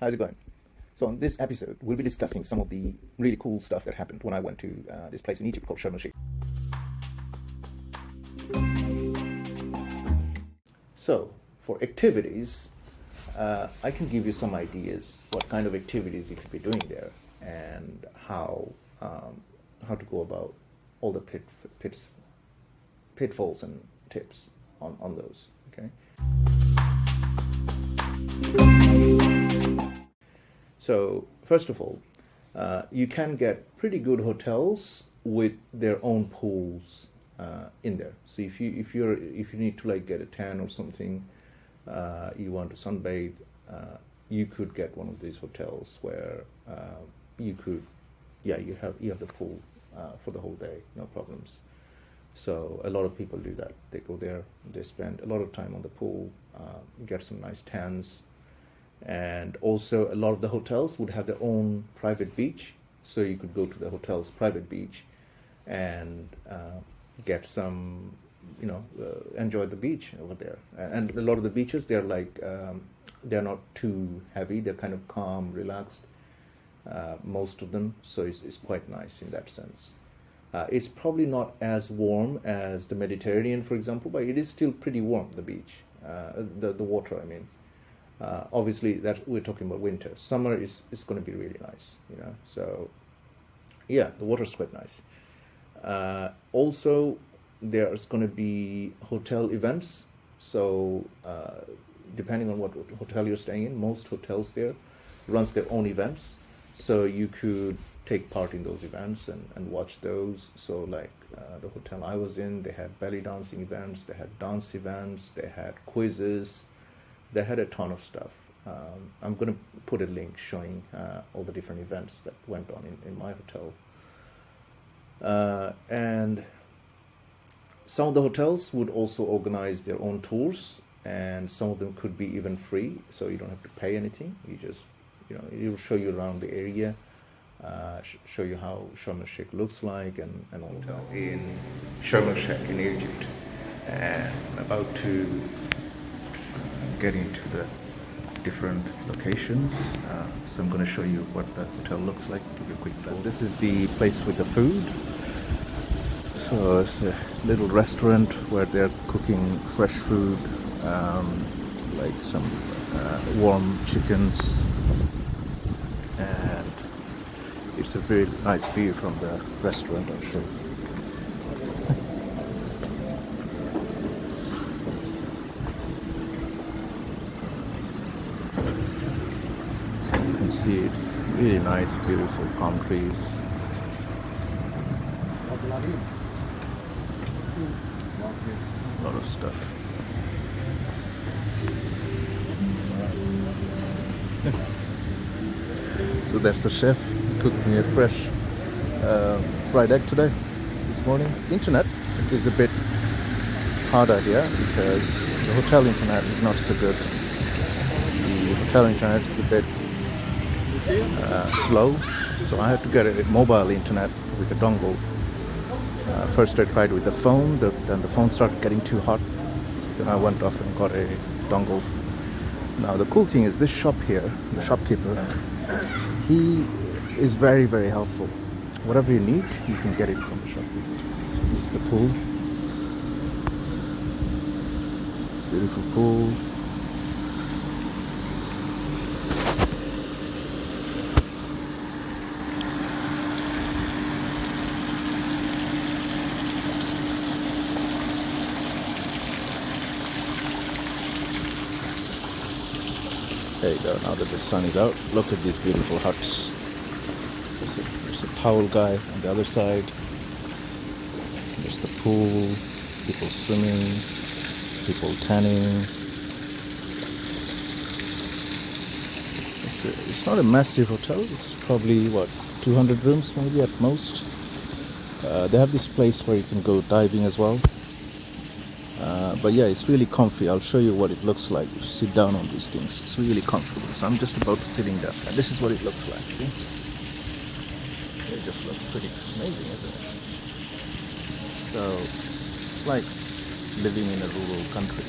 how's it going? So on this episode, we'll be discussing some of the really cool stuff that happened when I went to this place in Egypt called Sharm El Sheikh. So, for activities, I can give you some ideas what kind of activities you could be doing there and how to go about all the pitfalls and tips on those. Okay. So first of all, you can get pretty good hotels with their own pools in there. So if you need to like get a tan or something, you want to sunbathe, you could get one of these hotels where you have the pool for the whole day, no problems. So a lot of people do that. They go there, they spend a lot of time on the pool, get some nice tans. And also a lot of the hotels would have their own private beach. So you could go to the hotel's private beach and get some, enjoy the beach over there. And a lot of the beaches, they're like, they're not too heavy. They're kind of calm, relaxed, most of them. So it's quite nice in that sense. It's probably not as warm as the Mediterranean, for example, but it is still pretty warm, the beach, the water, I mean. Obviously, that we're talking about winter. Summer is going to be really nice, So, yeah, the water's quite nice. Also, there's going to be hotel events. So, depending on what hotel you're staying in, most hotels there runs their own events. So you could take part in those events and watch those. So, like the hotel I was in, they had belly dancing events, they had dance events, they had quizzes. They had a ton of stuff. I'm going to put a link showing all the different events that went on in my hotel. And some of the hotels would also organize their own tours, and some of them could be even free, so you don't have to pay anything. You just, it will show you around the area, show you how Sharm El Sheikh looks like, and all that. In Sharm El Sheikh in Egypt. And I'm about to get into the different locations, so I'm going to show you what the hotel looks like. Give you a quick plan. This is the place with the food. So it's a little restaurant where they're cooking fresh food, like some warm chickens, and it's a very nice view from the restaurant. I'll show you. See, it's really nice, beautiful palm trees. A lot of stuff. So that's the chef cooked me a fresh fried egg today, this morning. Internet is a bit harder here because the hotel internet is not so good. The hotel internet is a bit slow, so I had to get a mobile internet with a dongle. First I tried with the phone, then the phone started getting too hot, so then I went off and got a dongle. Now the cool thing is this shop here, the shopkeeper, he is very, very helpful. Whatever you need, you can get it from the shop. So this is the pool. Beautiful pool. There you go, now that the sun is out, look at these beautiful huts. There's a towel guy on the other side. There's the pool, people swimming, people tanning. It's not a massive hotel, it's probably, 200 rooms maybe at most. They have this place where you can go diving as well. But yeah, it's really comfy. I'll show you what it looks like if you sit down on these things. It's really comfortable. So I'm just about to sitting down, and this is what it looks like. See? It just looks pretty amazing, isn't it? So it's like living in a rural country,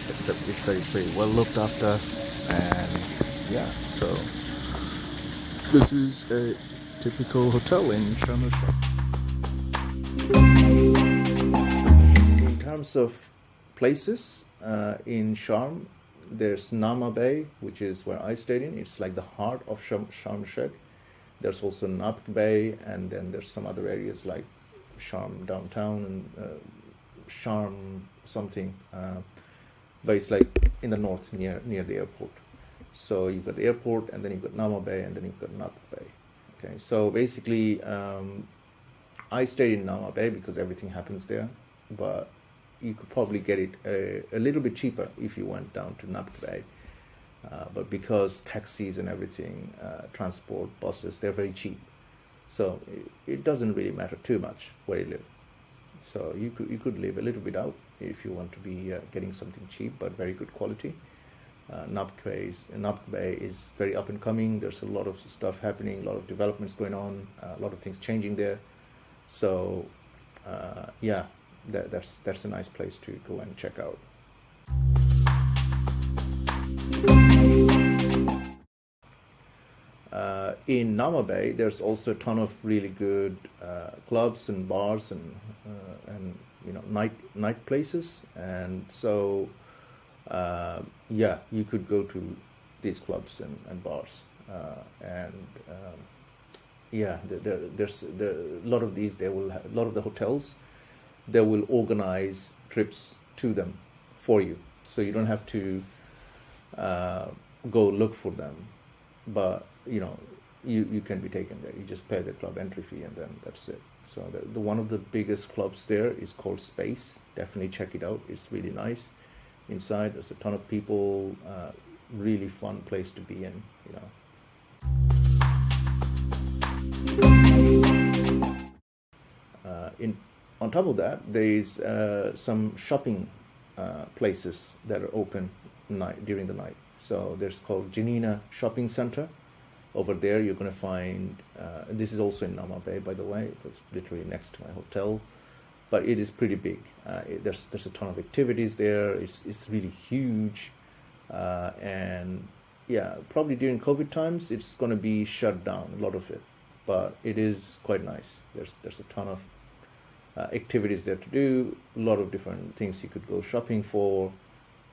except it's very, very well looked after, and yeah, so this is a typical hotel in Sharm El Sheikh. In terms of places in Sharm, there's Naama Bay, which is where I stayed in. It's like the heart of Sharm El Sheikh. There's also Nabq Bay, and then there's some other areas like Sharm downtown and Sharm something. But it's like in the north near the airport. So you've got the airport, and then you've got Naama Bay, and then you've got Nabq Bay. Okay, so basically, I stayed in Naama Bay because everything happens there, but you could probably get it a little bit cheaper if you went down to Nabq Bay. But because taxis and everything, transport, buses, they're very cheap. So it doesn't really matter too much where you live. So you could live a little bit out if you want to be getting something cheap but very good quality. Nabq Bay is very up and coming. There's a lot of stuff happening, a lot of developments going on, a lot of things changing there. So yeah, that's a nice place to go and check out. In Naama Bay, there's also a ton of really good clubs and bars and night places, and so yeah, you could go to these clubs and bars, and yeah, there's a lot of these. A lot of the hotels, they will organize trips to them for you, so you don't have to go look for them, but you can be taken there. You just pay the club entry fee, and then that's it. So the one of the biggest clubs there is called Space. Definitely check it out. It's really nice. Inside, there's a ton of people. Really fun place to be in. On top of that, there's some shopping places that are open during the night. So there's called Janina Shopping Center. Over there, you're going to find, this is also in Naama Bay, by the way. It's literally next to my hotel, but it is pretty big. There's a ton of activities there. It's really huge, and yeah, probably during COVID times, it's going to be shut down, a lot of it, but it is quite nice. There's a ton of activities there to do, a lot of different things you could go shopping for,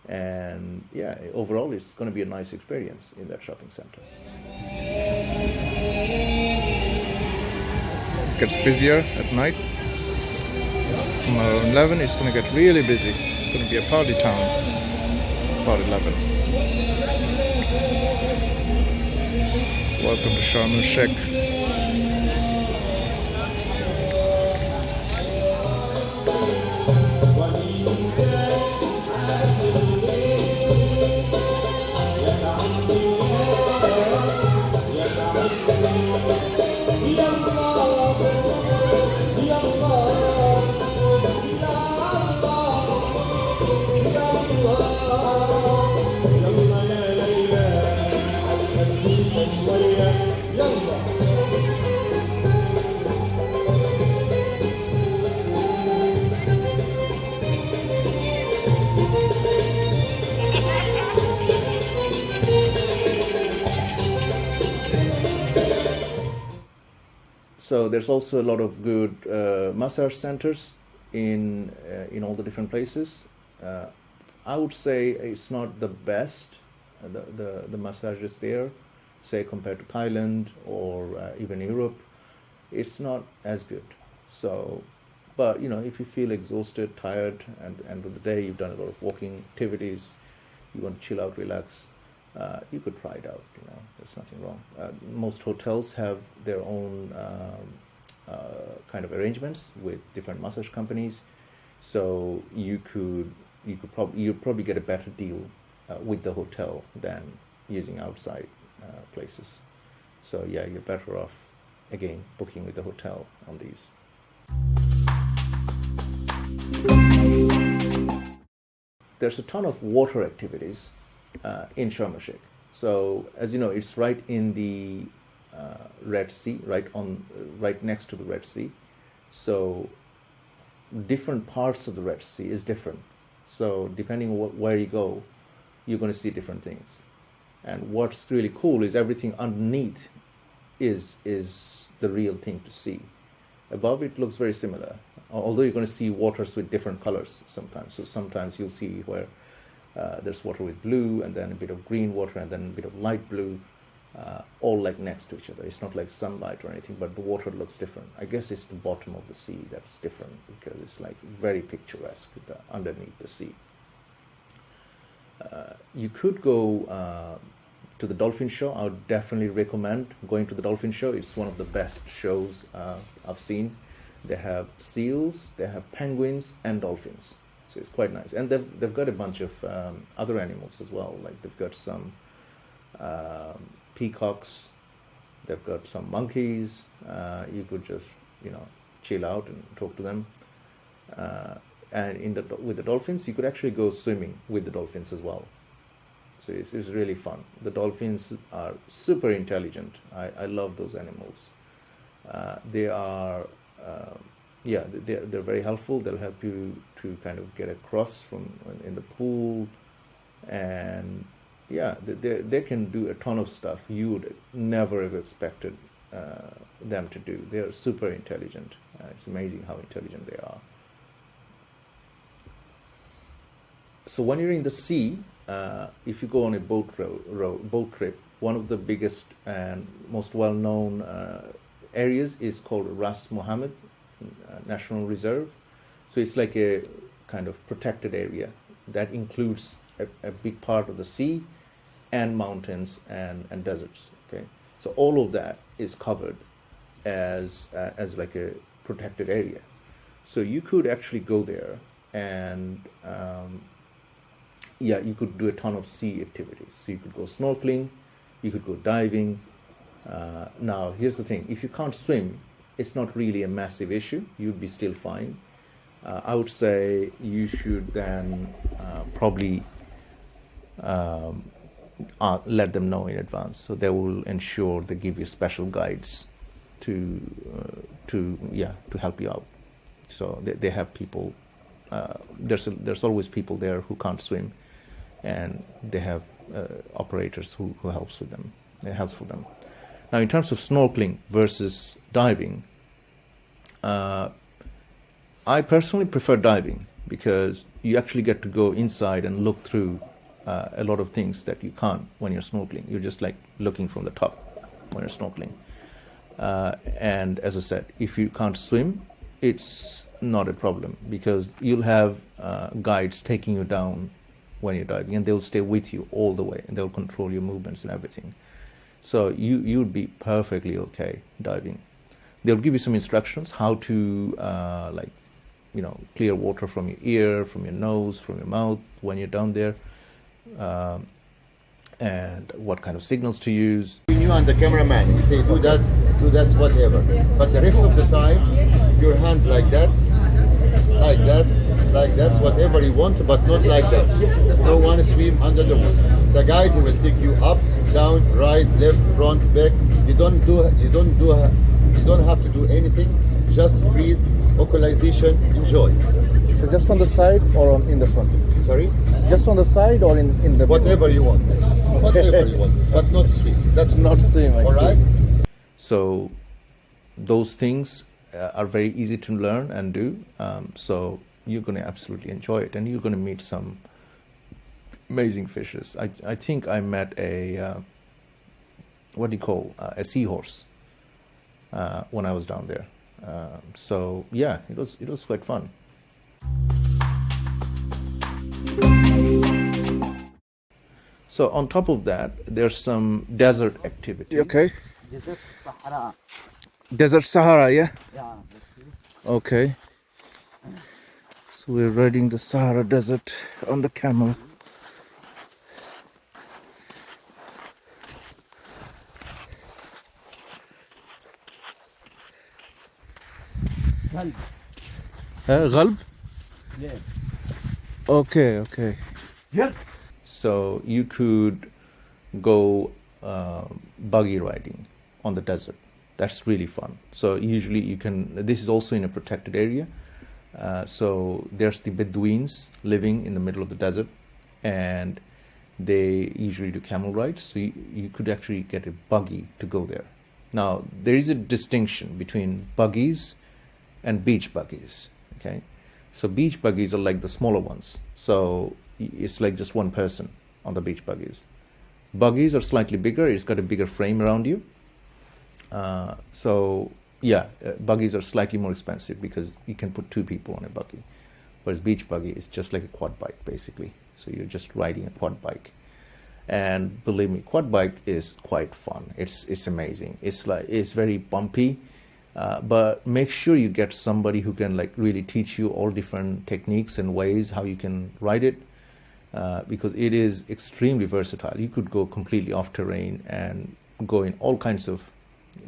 and yeah, overall, it's going to be a nice experience in that shopping center. It gets busier at night. From around 11, it's going to get really busy. It's going to be a party town about 11. Welcome to Sharm El Sheikh. So there's also a lot of good massage centers in all the different places. I would say it's not the best, the massages there, say compared to Thailand or even Europe. It's not as good. So, but if you feel exhausted, tired, and at the end of the day you've done a lot of walking activities, you want to chill out, relax, you could try it out. There's nothing wrong. Most hotels have their own kind of arrangements with different massage companies, so you'd probably get a better deal with the hotel than using outside places. So yeah, you're better off again booking with the hotel on these. There's a ton of water activities in Sharm El Sheikh. So as you know, it's right in the Red Sea, right next to the Red Sea. So different parts of the Red Sea is different. So depending on where you go, you're going to see different things. And what's really cool is everything underneath is the real thing to see. Above it looks very similar, although you're going to see waters with different colors sometimes. So sometimes you'll see where there's water with blue, and then a bit of green water, and then a bit of light blue, all like next to each other. It's not like sunlight or anything, but the water looks different. I guess it's the bottom of the sea that's different, because it's like very picturesque underneath the sea. You could go to the Dolphin Show. I would definitely recommend going to the Dolphin Show. It's one of the best shows I've seen. They have seals, they have penguins and dolphins, so it's quite nice. And they've got a bunch of other animals as well. Like they've got some peacocks, they've got some monkeys. You could just chill out and talk to them. And with the dolphins, you could actually go swimming with the dolphins as well. So it's really fun. The dolphins are super intelligent. I love those animals. They are, they're very helpful. They'll help you to kind of get across from in the pool, and they can do a ton of stuff you would never have expected them to do. They are super intelligent. It's amazing how intelligent they are. So when you're in the sea, if you go on a boat trip, one of the biggest and most well-known areas is called Ras Mohammed National Reserve. So it's like a kind of protected area that includes a big part of the sea and mountains and deserts. Okay, so all of that is covered as like a protected area. So you could actually go there and you could do a ton of sea activities. So you could go snorkeling, you could go diving. Now, here's the thing. If you can't swim, it's not really a massive issue. You'd be still fine. I would say you should then probably let them know in advance. So they will ensure they give you special guides to help you out. So they have people. There's always people there who can't swim, and they have operators who helps with them. It helps for them. Now, in terms of snorkeling versus diving, I personally prefer diving, because you actually get to go inside and look through a lot of things that you can't when you're snorkeling. You're just like looking from the top when you're snorkeling. And as I said, if you can't swim, it's not a problem, because you'll have guides taking you down when you're diving, and they'll stay with you all the way, and they'll control your movements and everything. So you'd be perfectly okay diving. They'll give you some instructions how to clear water from your ear, from your nose, from your mouth when you're down there, and what kind of signals to use. You and the cameraman, you say do that, whatever. But the rest of the time, your hand like that, whatever you want, but not like that. No one swim under the water. The guide will take you up, down, right, left, front, back. You don't have to do anything. Just breathe, vocalization, enjoy. So just on the side or in the front? Sorry? Just on the side or in the whatever you want. Whatever you want, but not swim. That's not swim. All right. So those things are very easy to learn and do. So you're going to absolutely enjoy it, and you're going to meet some amazing fishes. I think I met a a seahorse when I was down there. So yeah, it was quite fun. So on top of that, there's some desert activity. Okay. Desert Sahara. Desert Sahara, yeah? Yeah. Okay. So we're riding the Sahara Desert on the camel. Ghalb? Yeah. Okay. Yeah. So you could go buggy riding on the desert. That's really fun. So usually this is also in a protected area. So there's the Bedouins living in the middle of the desert, and they usually do camel rides. So you could actually get a buggy to go there. Now, there is a distinction between buggies and beach buggies, okay? So beach buggies are like the smaller ones. So it's like just one person on the beach buggies. Buggies are slightly bigger. It's got a bigger frame around you. Buggies are slightly more expensive because you can put 2 people on a buggy. Whereas beach buggy is just like a quad bike, basically. So you're just riding a quad bike. And believe me, quad bike is quite fun. It's amazing. It's very bumpy, but make sure you get somebody who can like really teach you all different techniques and ways how you can ride it, because it is extremely versatile. You could go completely off terrain and go in all kinds of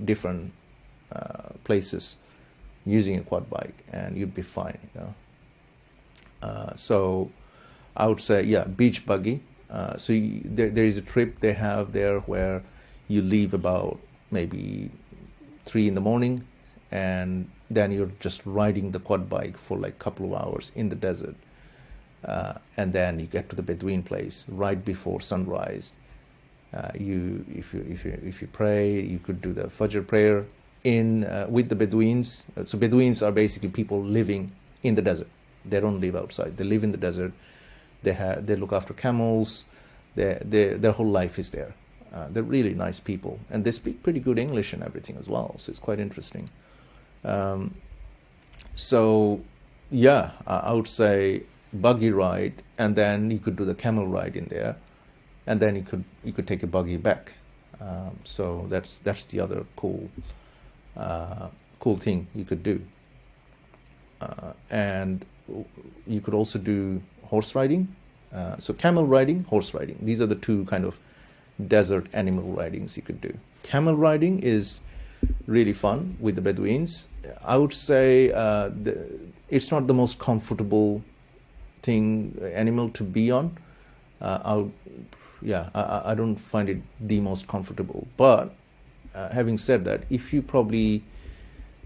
different places using a quad bike, and you'd be fine. So I would say, yeah, beach buggy. There is a trip they have there where you leave about maybe 3 in the morning, and then you're just riding the quad bike for like a couple of hours in the desert, and then you get to the Bedouin place right before sunrise. If you pray, you could do the Fajr prayer with the Bedouins. So Bedouins are basically people living in the desert. They don't live outside. They live in the desert. They look after camels. Their whole life is there. They're really nice people, and they speak pretty good English and everything as well. So it's quite interesting. I would say buggy ride, and then you could do the camel ride in there, and then you could take a buggy back. So that's the other cool thing you could do. And you could also do horse riding. So camel riding, horse riding. These are the 2 kind of desert animal ridings you could do. Camel riding is really fun with the Bedouins. I would say it's not the most comfortable animal to be on. I don't find it the most comfortable. But having said that, if you probably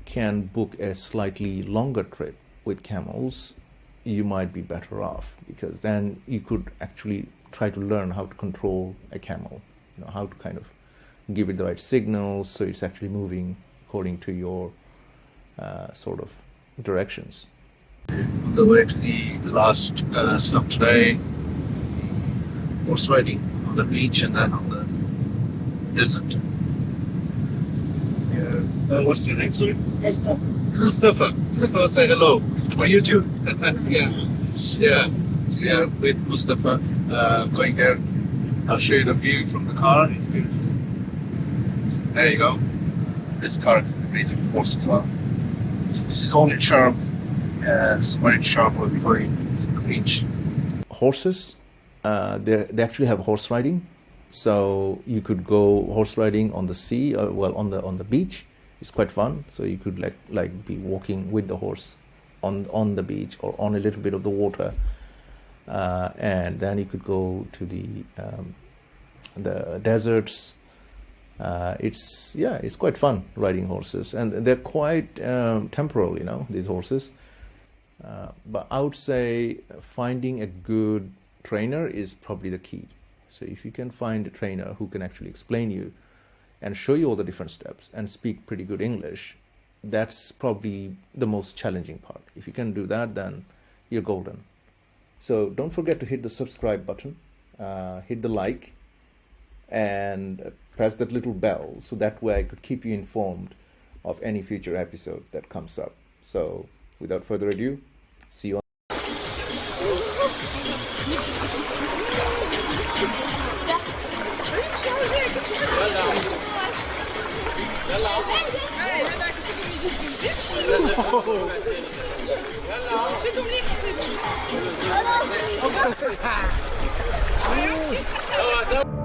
can book a slightly longer trip with camels, you might be better off, because then you could actually try to learn how to control a camel, how to kind of give it the right signals so it's actually moving according to your sort of directions. On the way to the last stop today, horse riding on the beach and then on the desert. Yeah. What's your name, sorry? Mustafa. Mustafa, say hello on YouTube. Yeah. So yeah, with Mustafa going there. I'll show you the view from the car. It's beautiful. So there you go. This car is an amazing horse as well. So this is all in Sharm. Somewhere in Sharm we'll be going from the beach. Horses, they actually have horse riding. So you could go horse riding on the sea, on the beach. It's quite fun. So you could like be walking with the horse on the beach or on a little bit of the water, and then you could go to the deserts. It's quite fun riding horses, and they're quite temporal, these horses. But I would say finding a good trainer is probably the key. So if you can find a trainer who can actually explain you and show you all the different steps and speak pretty good English, that's probably the most challenging part. If you can do that, then you're golden. So don't forget to hit the subscribe button, hit the like, and press that little bell, so that way I could keep you informed of any future episode that comes up. So without further ado, see you on. يلا